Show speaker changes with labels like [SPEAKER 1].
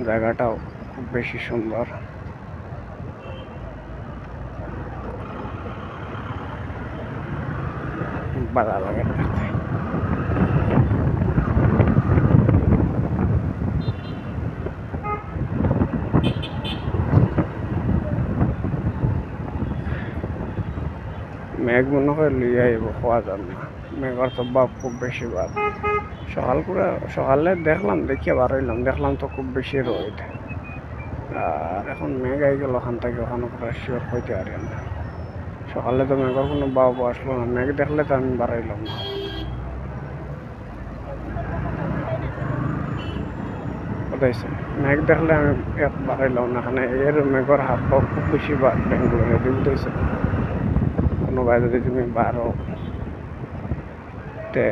[SPEAKER 1] জায়গাটাও খুব বেশি সুন্দর। ভালো লাগে দেখতে। মেঘ মনে হয় লিয়ে আইব, হওয়া যান না। মেঘর তো বাপ খুব বেশি বাপ। সকালে দেখলাম, দেখিয়ে বার হইলাম, দেখলাম তো খুব বেশি রোদ। আর এখন মেঘ আই গেল, ওখান থেকে ওখানে পুরো শিওর হইতে পারি না। সকালে তো মেঘর কোনো বাপ আসলো না, মেঘ দেখলে তো আমি বাড়াইলাম না। কোথাইছে মেঘ দেখলে আমি বাড়াইলাম না, এখানে এর মেঘর হাত পাও খুব বেশি বার বেঙ্গলোরে বুঝতেছে। কোনো বাইরে যদি তুমি বারো তে